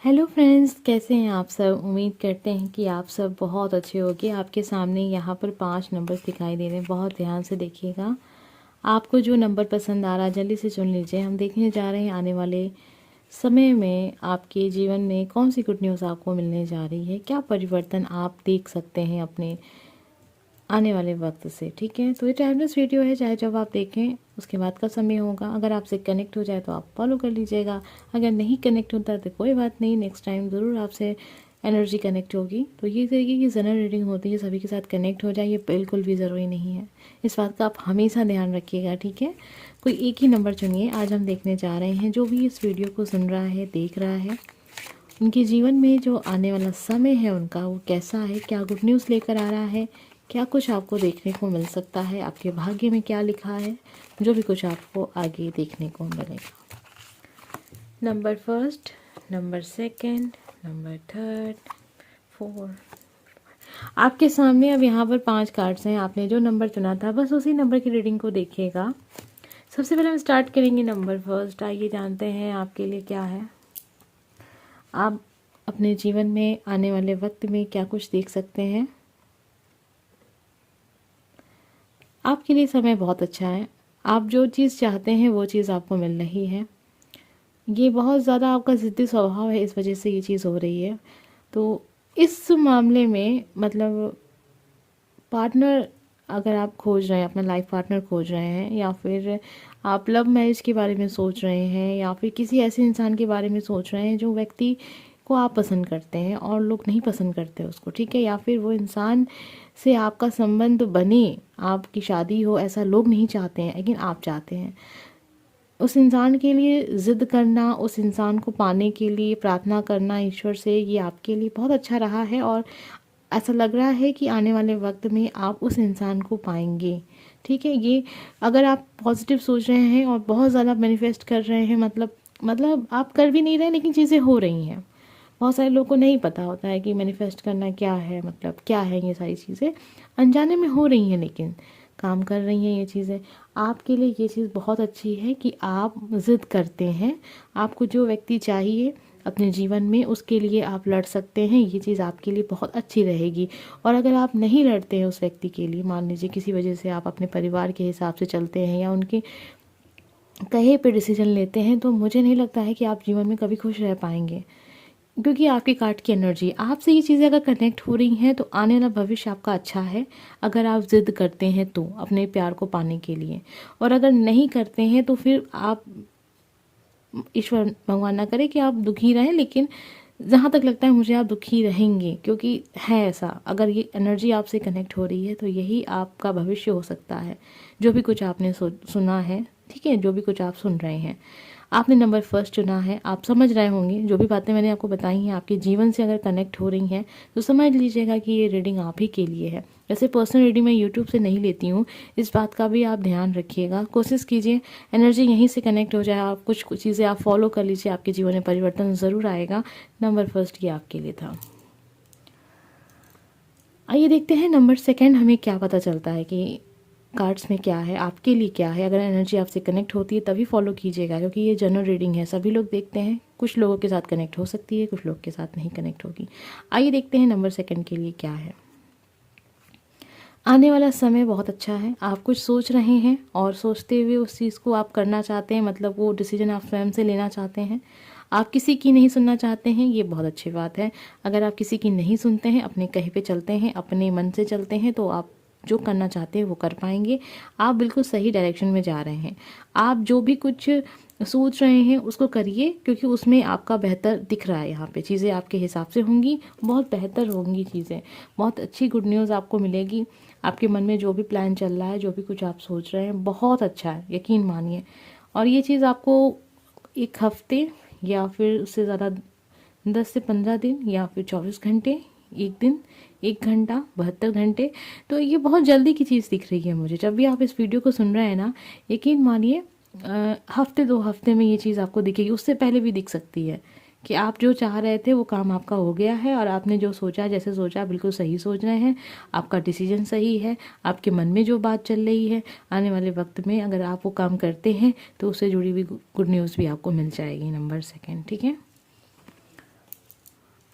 Hello friends, कैसे हैं आप सब। उम्मीद करते हैं कि आप सब बहुत अच्छे होंगे। आपके सामने यहाँ पर 5 नंबर्स दिखाई दे रहे हैं, बहुत ध्यान से देखिएगा। आपको जो नंबर पसंद आ रहा है जल्दी से चुन लीजिए। हम देखने जा रहे हैं आने वाले समय में आपके जीवन में कौन सी गुड न्यूज़ आपको मिलने जा रही है, क्या परिवर्तन आप देख सकते हैं अपने आने वाले वक्त से। ठीक है, तो ये टाइमलेस वीडियो है, चाहे जब आप देखें उसके बाद का समय होगा। अगर आपसे कनेक्ट हो जाए तो आप फॉलो कर लीजिएगा, अगर नहीं कनेक्ट होता तो कोई बात नहीं, नेक्स्ट टाइम ज़रूर आपसे एनर्जी कनेक्ट होगी। तो ये तरीके की जनरल रीडिंग होती है, सभी के साथ कनेक्ट हो जाए ये बिल्कुल भी ज़रूरी नहीं है। इस बात का आप हमेशा ध्यान रखिएगा। ठीक है, कोई एक ही नंबर चुनिए। आज हम देखने जा रहे हैं जो भी इस वीडियो को सुन रहा है, देख रहा है, उनके जीवन में जो आने वाला समय है उनका वो कैसा है, क्या गुड न्यूज़ लेकर आ रहा है, क्या कुछ आपको देखने को मिल सकता है, आपके भाग्य में क्या लिखा है, जो भी कुछ आपको आगे देखने को मिलेगा। Number first, number second, number third, 4। आपके सामने अब यहाँ पर 5 कार्ड्स हैं। आपने जो नंबर चुना था बस उसी नंबर की रीडिंग को देखिएगा। सबसे पहले हम स्टार्ट करेंगे नंबर फर्स्ट। आइए जानते हैं आपके लिए क्या है। आप अपने जीवन में आने वाले वक्त में क्या कुछ देख सकते हैं। आपके लिए समय बहुत अच्छा है। आप जो चीज़ चाहते हैं वो चीज़ आपको मिल रही है। ये बहुत ज़्यादा आपका ज़िद्दी स्वभाव है, इस वजह से ये चीज़ हो रही है। तो इस मामले में मतलब पार्टनर अगर आप खोज रहे हैं, अपना लाइफ पार्टनर खोज रहे हैं, या फिर आप लव मैरिज के बारे में सोच रहे हैं, या फिर किसी ऐसे इंसान के बारे में सोच रहे हैं जो व्यक्ति को आप पसंद करते हैं और लोग नहीं पसंद करते उसको। ठीक है, या फिर वो इंसान से आपका संबंध बने, आपकी शादी हो, ऐसा लोग नहीं चाहते हैं लेकिन आप चाहते हैं। उस इंसान के लिए ज़िद करना, उस इंसान को पाने के लिए प्रार्थना करना ईश्वर से, ये आपके लिए बहुत अच्छा रहा है और ऐसा लग रहा है कि आने वाले वक्त में आप उस इंसान को पाएंगे। ठीक है, ये अगर आप पॉजिटिव सोच रहे हैं और बहुत ज़्यादा मैनिफेस्ट कर रहे हैं, मतलब आप कर भी नहीं रहे लेकिन चीज़ें हो रही हैं। बहुत सारे लोगों को नहीं पता होता है कि मैनिफेस्ट करना क्या है, मतलब क्या है। ये सारी चीज़ें अनजाने में हो रही हैं लेकिन काम कर रही हैं ये चीज़ें। आपके लिए ये चीज़ बहुत अच्छी है कि आप ज़िद करते हैं। आपको जो व्यक्ति चाहिए अपने जीवन में उसके लिए आप लड़ सकते हैं, ये चीज़ आपके लिए बहुत अच्छी रहेगी। और अगर आप नहीं लड़ते हैं उस व्यक्ति के लिए, मान लीजिए किसी वजह से आप अपने परिवार के हिसाब से चलते हैं या उनके कहे पे डिसीजन लेते हैं, तो मुझे नहीं लगता है कि आप जीवन में कभी खुश रह पाएंगे। क्योंकि आपके कार्ड की एनर्जी आपसे ये चीज़ें अगर कनेक्ट हो रही हैं तो आने वाला भविष्य आपका अच्छा है। अगर आप ज़िद करते हैं तो अपने प्यार को पाने के लिए, और अगर नहीं करते हैं तो फिर आप, ईश्वर भगवान ना करे कि आप दुखी रहें, लेकिन जहाँ तक लगता है मुझे आप दुखी रहेंगे, क्योंकि है ऐसा। अगर ये एनर्जी आपसे कनेक्ट हो रही है तो यही आपका भविष्य हो सकता है, जो भी कुछ आपने सुना है। ठीक है, जो भी कुछ आप सुन रहे हैं, आपने नंबर फर्स्ट चुना है। आप समझ रहे होंगे जो भी बातें मैंने आपको बताई हैं आपके जीवन से अगर कनेक्ट हो रही हैं तो समझ लीजिएगा कि ये रीडिंग आप ही के लिए है। वैसे पर्सनल रीडिंग मैं यूट्यूब से नहीं लेती हूँ, इस बात का भी आप ध्यान रखिएगा। कोशिश कीजिए एनर्जी यहीं से कनेक्ट हो जाए, आप कुछ चीज़ें आप फॉलो कर लीजिए, आपके जीवन में परिवर्तन ज़रूर आएगा। नंबर फर्स्ट ये आपके लिए था। आइए देखते हैं नंबर सेकंड हमें क्या पता चलता है कि कार्ड्स में क्या है, आपके लिए क्या है। अगर एनर्जी आपसे कनेक्ट होती है तभी फॉलो कीजिएगा, क्योंकि ये जनरल रीडिंग है, सभी लोग देखते हैं। कुछ लोगों के साथ कनेक्ट हो सकती है, कुछ लोग के साथ नहीं कनेक्ट होगी। आइए देखते हैं नंबर सेकंड के लिए क्या है। आने वाला समय बहुत अच्छा है। आप कुछ सोच रहे हैं और सोचते हुए उस चीज़ को आप करना चाहते हैं, मतलब वो डिसीजन आप स्वयं से लेना चाहते हैं। आप किसी की नहीं सुनना चाहते हैं, ये बहुत अच्छी बात है। अगर आप किसी की नहीं सुनते हैं, अपने कहे पे चलते हैं, अपने मन से चलते हैं, तो आप जो करना चाहते हैं वो कर पाएंगे। आप बिल्कुल सही डायरेक्शन में जा रहे हैं। आप जो भी कुछ सोच रहे हैं उसको करिए, क्योंकि उसमें आपका बेहतर दिख रहा है। यहाँ पे चीज़ें आपके हिसाब से होंगी, बहुत बेहतर होंगी चीज़ें, बहुत अच्छी गुड न्यूज़ आपको मिलेगी। आपके मन में जो भी प्लान चल रहा है, जो भी कुछ आप सोच रहे हैं, बहुत अच्छा है, यकीन मानिए। और ये चीज़ आपको 1 हफ्ते या फिर उससे ज़्यादा 10 से 15 दिन या फिर 24 घंटे, 1 दिन, 1 घंटा, 72 घंटे, तो ये बहुत जल्दी की चीज़ दिख रही है मुझे। जब भी आप इस वीडियो को सुन रहे हैं ना, यकीन मानिए हफ्ते 2 हफ्ते में ये चीज़ आपको दिखेगी। उससे पहले भी दिख सकती है कि आप जो चाह रहे थे वो काम आपका हो गया है, और आपने जो सोचा, जैसे सोचा, बिल्कुल सही सोच रहे हैं। आपका डिसीजन सही है। आपके मन में जो बात चल रही है, आने वाले वक्त में अगर आप वो काम करते हैं तो उससे जुड़ी हुई गुड न्यूज़ भी आपको मिल जाएगी। नंबर सेकंड, ठीक है।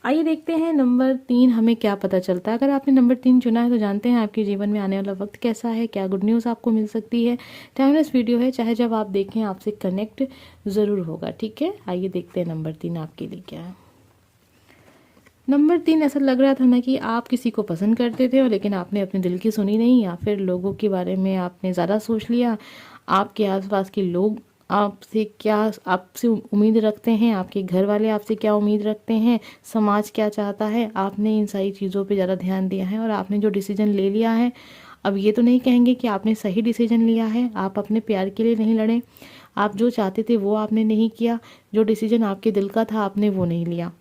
आइए देखते हैं नंबर 3 हमें क्या पता चलता है। अगर आपने नंबर 3 चुना है तो जानते हैं आपके जीवन में आने वाला वक्त कैसा है, क्या गुड न्यूज़ आपको मिल सकती है। टाइमलेस वीडियो है, चाहे जब आप देखें आपसे कनेक्ट ज़रूर होगा। ठीक है, आइए देखते हैं नंबर 3 आपके लिए क्या है। नंबर 3, ऐसा लग रहा था ना कि आप किसी को पसंद करते थे और लेकिन आपने अपने दिल की सुनी नहीं, या फिर लोगों के बारे में आपने ज़्यादा सोच लिया। आपके आसपास के लोग आपसे क्या आपसे उम्मीद रखते हैं, आपके घर वाले आपसे क्या उम्मीद रखते हैं, समाज क्या चाहता है, आपने इन सारी चीज़ों पे ज़्यादा ध्यान दिया है और आपने जो डिसीजन ले लिया है। अब ये तो नहीं कहेंगे कि आपने सही डिसीजन लिया है, आप अपने प्यार के लिए नहीं लड़े, आप जो चाहते थे वो आपने नहीं किया, जो डिसीजन आपके दिल का था आपने वो नहीं लिया।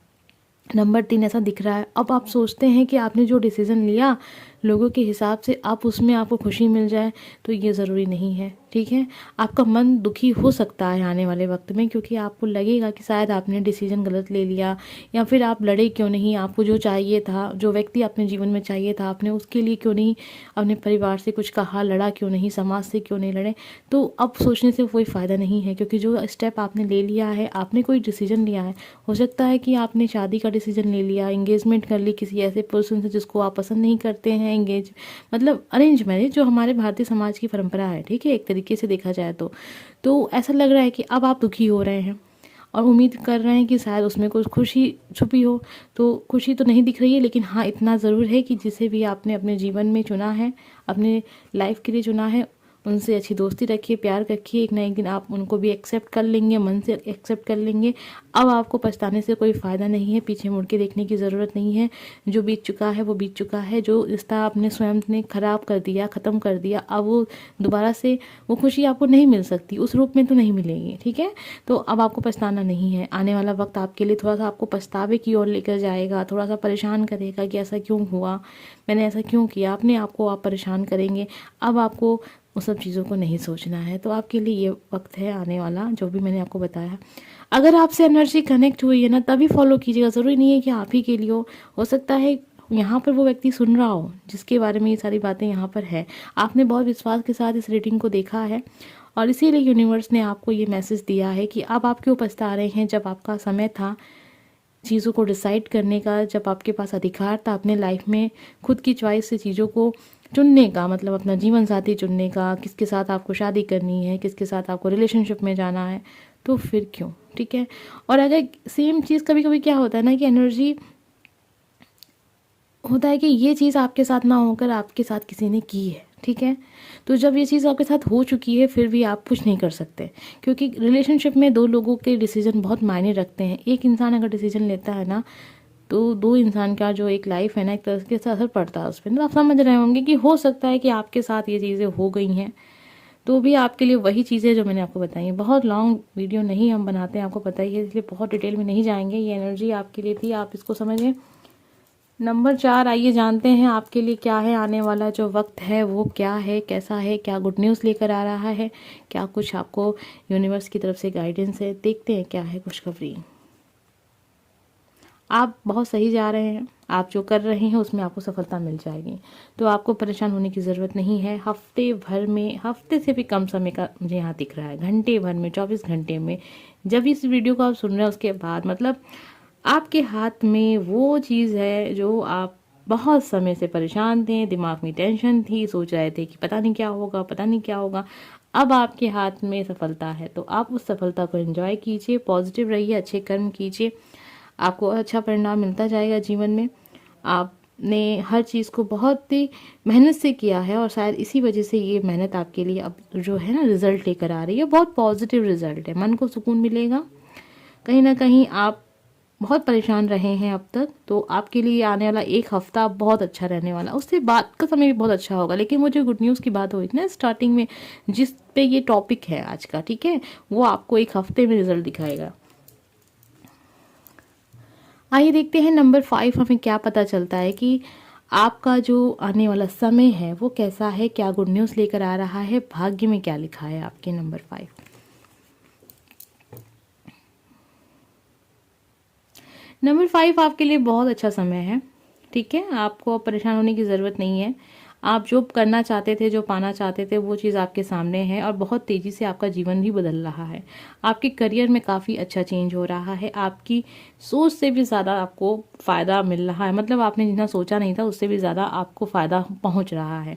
नंबर 3 ऐसा दिख रहा है। अब आप सोचते हैं कि आपने जो डिसीज़न लिया लोगों के हिसाब से आप उसमें आपको खुशी मिल जाए, तो ये ज़रूरी नहीं है। ठीक है, आपका मन दुखी हो सकता है आने वाले वक्त में, क्योंकि आपको लगेगा कि शायद आपने डिसीजन गलत ले लिया, या फिर आप लड़े क्यों नहीं, आपको जो चाहिए था, जो व्यक्ति अपने जीवन में चाहिए था, आपने उसके लिए क्यों नहीं अपने परिवार से कुछ कहा, लड़ा क्यों नहीं, समाज से क्यों नहीं लड़े। तो अब सोचने से कोई फ़ायदा नहीं है, क्योंकि जो स्टेप आपने ले लिया है, आपने कोई डिसीजन लिया है। हो सकता है कि आपने शादी का डिसीजन ले लिया, एंगेजमेंट कर ली किसी ऐसे पर्सन से जिसको आप पसंद नहीं करते हैं, एंगेज मतलब अरेंज मैरिज, जो हमारे भारतीय समाज की परंपरा है। ठीक है, एक तरीके से देखा जाए तो ऐसा लग रहा है कि अब आप दुखी हो रहे हैं और उम्मीद कर रहे हैं कि शायद उसमें कुछ खुशी छुपी हो। तो खुशी तो नहीं दिख रही है, लेकिन हाँ इतना ज़रूर है कि जिसे भी आपने अपने जीवन में चुना है, अपने लाइफ के लिए चुना है, उनसे अच्छी दोस्ती रखिए, प्यार रखिए। एक ना एक दिन आप उनको भी एक्सेप्ट कर लेंगे, मन से एक्सेप्ट कर लेंगे। अब आपको पछताने से कोई फ़ायदा नहीं है, पीछे मुड़ के देखने की ज़रूरत नहीं है। जो बीत चुका है वो बीत चुका है। जो रिश्ता आपने स्वयं ने ख़राब कर दिया, ख़त्म कर दिया, अब वो दोबारा से वो खुशी आपको नहीं मिल सकती, उस रूप में तो नहीं मिलेगी। ठीक है, तो अब आपको पछताना नहीं है। आने वाला वक्त आपके लिए थोड़ा सा आपको पछतावे की ओर लेकर जाएगा, थोड़ा सा परेशान करेगा कि ऐसा क्यों हुआ, मैंने ऐसा क्यों किया। अपने आप को आप परेशान करेंगे। अब आपको उन सब चीज़ों को नहीं सोचना है। तो आपके लिए ये वक्त है आने वाला, जो भी मैंने आपको बताया। अगर आपसे एनर्जी कनेक्ट हुई है ना, तभी फॉलो कीजिएगा। ज़रूरी नहीं है कि आप ही के लिए हो सकता है यहाँ पर वो व्यक्ति सुन रहा हो जिसके बारे में ये सारी बातें यहाँ पर है। आपने बहुत विश्वास के साथ इस रीडिंग को देखा है और इसीलिए यूनिवर्स ने आपको ये मैसेज दिया है कि अब आप क्यों पछता रहे हैं। जब आपका समय था चीज़ों को डिसाइड करने का, जब आपके पास अधिकार था अपने लाइफ में खुद की चॉइस से चीज़ों को चुनने का, मतलब अपना जीवन साथी चुनने का, किसके साथ आपको शादी करनी है, किसके साथ आपको रिलेशनशिप में जाना है, तो फिर क्यों। ठीक है, और अगर सेम चीज़ कभी कभी क्या होता है ना कि एनर्जी होता है कि ये चीज़ आपके साथ ना होकर आपके साथ किसी ने की है। ठीक है, तो जब ये चीज़ आपके साथ हो चुकी है फिर भी आप कुछ नहीं कर सकते, क्योंकि रिलेशनशिप में दो लोगों के डिसीजन बहुत मायने रखते हैं। एक इंसान अगर डिसीजन लेता है ना, तो दो इंसान का जो एक लाइफ है ना, एक तरह से असर पड़ता है उस पर। तो आप समझ रहे होंगे कि हो सकता है कि आपके साथ ये चीज़ें हो गई हैं, तो भी आपके लिए वही चीज़ें जो मैंने आपको बताई हैं। बहुत लॉन्ग वीडियो नहीं हम बनाते हैं, आपको पता ही है, इसलिए बहुत डिटेल में नहीं जाएंगे। ये एनर्जी आपके लिए थी, आप इसको समझें। नंबर 4, आइए जानते हैं आपके लिए क्या है आने वाला जो वक्त है, वो क्या है, कैसा है, क्या गुड न्यूज़ लेकर आ रहा है, क्या कुछ आपको यूनिवर्स की तरफ से गाइडेंस है। देखते हैं क्या है खुशखबरी। आप बहुत सही जा रहे हैं, आप जो कर रहे हैं उसमें आपको सफलता मिल जाएगी, तो आपको परेशान होने की ज़रूरत नहीं है। हफ्ते भर में, हफ्ते से भी कम समय का मुझे यहाँ दिख रहा है, घंटे भर में, 24 घंटे में, जब इस वीडियो को आप सुन रहे हैं उसके बाद, मतलब आपके हाथ में वो चीज़ है जो आप बहुत समय से परेशान थे, दिमाग में टेंशन थी, सोच रहे थे कि पता नहीं क्या होगा, पता नहीं क्या होगा। अब आपके हाथ में सफलता है, तो आप उस सफलता को एंजॉय कीजिए, पॉजिटिव रहिए, अच्छे कर्म कीजिए, आपको अच्छा परिणाम मिलता जाएगा जीवन में। आपने हर चीज़ को बहुत ही मेहनत से किया है और शायद इसी वजह से ये मेहनत आपके लिए अब जो है ना रिजल्ट लेकर आ रही है। बहुत पॉजिटिव रिजल्ट है, मन को सुकून मिलेगा। कहीं ना कहीं आप बहुत परेशान रहे हैं अब तक, तो आपके लिए आने वाला एक हफ्ता बहुत अच्छा रहने वाला, उससे बाद का समय भी बहुत अच्छा होगा। लेकिन वो जो गुड न्यूज़ की बात हुई थी ना स्टार्टिंग में, जिस पे ये टॉपिक है आज का, ठीक है, वो आपको एक हफ्ते में रिजल्ट दिखाएगा। आइए देखते हैं नंबर 5 हमें क्या पता चलता है कि आपका जो आने वाला समय है वो कैसा है, क्या गुड न्यूज़ लेकर आ रहा है, भाग्य में क्या लिखा है आपके नंबर 5। नंबर 5 आपके लिए बहुत अच्छा समय है। ठीक है, आपको अब परेशान होने की ज़रूरत नहीं है। आप जो करना चाहते थे, जो पाना चाहते थे, वो चीज़ आपके सामने है और बहुत तेज़ी से आपका जीवन भी बदल रहा है। आपके करियर में काफ़ी अच्छा चेंज हो रहा है, आपकी सोच से भी ज़्यादा आपको फ़ायदा मिल रहा है, मतलब आपने जितना सोचा नहीं था उससे भी ज़्यादा आपको फ़ायदा पहुंच रहा है।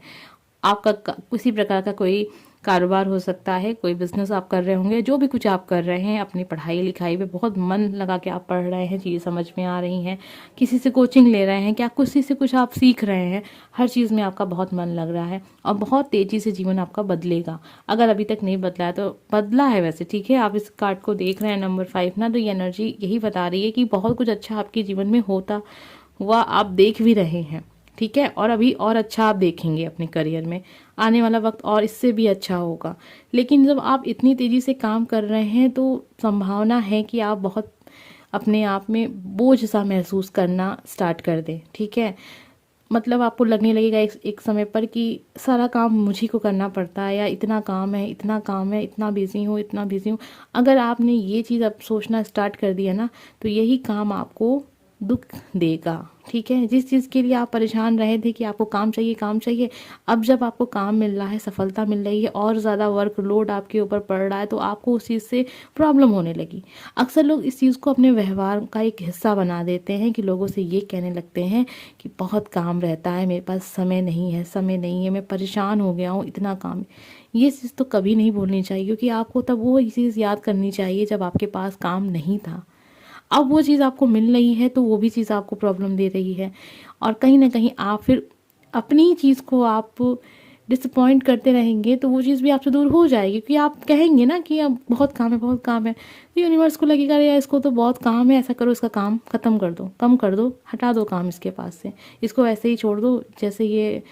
आपका किसी प्रकार का कोई कारोबार हो सकता है, कोई बिजनेस आप कर रहे होंगे, जो भी कुछ आप कर रहे हैं, अपनी पढ़ाई लिखाई पे बहुत मन लगा के आप पढ़ रहे हैं, चीज़ें समझ में आ रही हैं, किसी से कोचिंग ले रहे हैं, क्या किसी से कुछ आप सीख रहे हैं, हर चीज़ में आपका बहुत मन लग रहा है और बहुत तेज़ी से जीवन आपका बदलेगा। अगर अभी तक नहीं बदला है तो बदला है वैसे, ठीक है। आप इस कार्ड को देख रहे हैं नंबर 5 ना, तो ये एनर्जी यही बता रही है कि बहुत कुछ अच्छा आपके जीवन में होता हुआ आप देख भी रहे हैं, ठीक है। और अभी और अच्छा आप देखेंगे अपने करियर में, आने वाला वक्त और इससे भी अच्छा होगा। लेकिन जब आप इतनी तेज़ी से काम कर रहे हैं तो संभावना है कि आप बहुत अपने आप में बोझ सा महसूस करना स्टार्ट कर दें, ठीक है। मतलब आपको लगने लगेगा एक समय पर कि सारा काम मुझी को करना पड़ता है, या इतना काम है, इतना काम है, इतना बिजी हूँ, इतना बिजी हूँ। अगर आपने ये चीज़ अब सोचना स्टार्ट कर दिया ना, तो यही काम आपको दुख देगा, ठीक है। जिस चीज़ के लिए आप परेशान रहे थे कि आपको काम चाहिए, काम चाहिए, अब जब आपको काम मिल रहा है, सफलता मिल रही है और ज़्यादा वर्कलोड आपके ऊपर पड़ रहा है, तो आपको उस चीज़ से प्रॉब्लम होने लगी। अक्सर लोग इस चीज़ को अपने व्यवहार का एक हिस्सा बना देते हैं कि लोगों से ये कहने लगते हैं कि बहुत काम रहता है, मेरे पास समय नहीं है, समय नहीं है, मैं परेशान हो गया हूँ, इतना काम है। ये चीज़ तो कभी नहीं बोलनी चाहिए, क्योंकि आपको तब वो चीज़ याद करनी चाहिए जब आपके पास काम नहीं था। अब वो चीज़ आपको मिल रही है तो वो भी चीज़ आपको प्रॉब्लम दे रही है, और कहीं ना कहीं आप फिर अपनी चीज़ को आप डिसअपॉइंट करते रहेंगे तो वो चीज़ भी आपसे दूर हो जाएगी, क्योंकि आप कहेंगे ना कि अब बहुत काम है, बहुत काम है, तो यूनिवर्स को लगेगा यार इसको तो बहुत काम है, ऐसा करो इसका काम ख़त्म कर दो, कम कर दो, हटा दो काम इसके पास से, इसको ऐसे ही छोड़ दो जैसे ये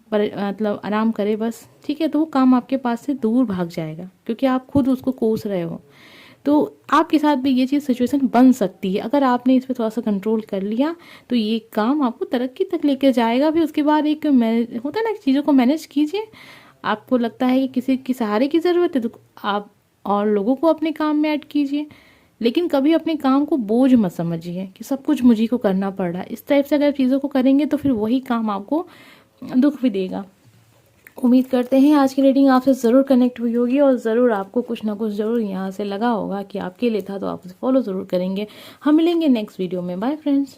मतलब आराम करे बस, ठीक है। तो वो काम आपके पास से दूर भाग जाएगा, क्योंकि आप खुद उसको कोस रहे हो। तो आपके साथ भी ये चीज़ सिचुएशन बन सकती है। अगर आपने इस पे थोड़ा सा कंट्रोल कर लिया तो ये काम आपको तरक्की तक लेके जाएगा। फिर उसके बाद एक होता है ना, चीज़ों को मैनेज कीजिए। आपको लगता है कि किसी के सहारे की ज़रूरत है तो आप और लोगों को अपने काम में ऐड कीजिए, लेकिन कभी अपने काम को बोझ मत समझिए कि सब कुछ मुझी को करना पड़ रहा है। इस टाइप से अगर चीज़ों को करेंगे तो फिर वही काम आपको दुख भी देगा। उम्मीद करते हैं आज की रीडिंग आपसे ज़रूर कनेक्ट हुई होगी और ज़रूर आपको कुछ ना कुछ ज़रूर यहाँ से लगा होगा कि आपके लिए था, तो आप उसे फॉलो ज़रूर करेंगे। हम मिलेंगे नेक्स्ट वीडियो में। Bye friends.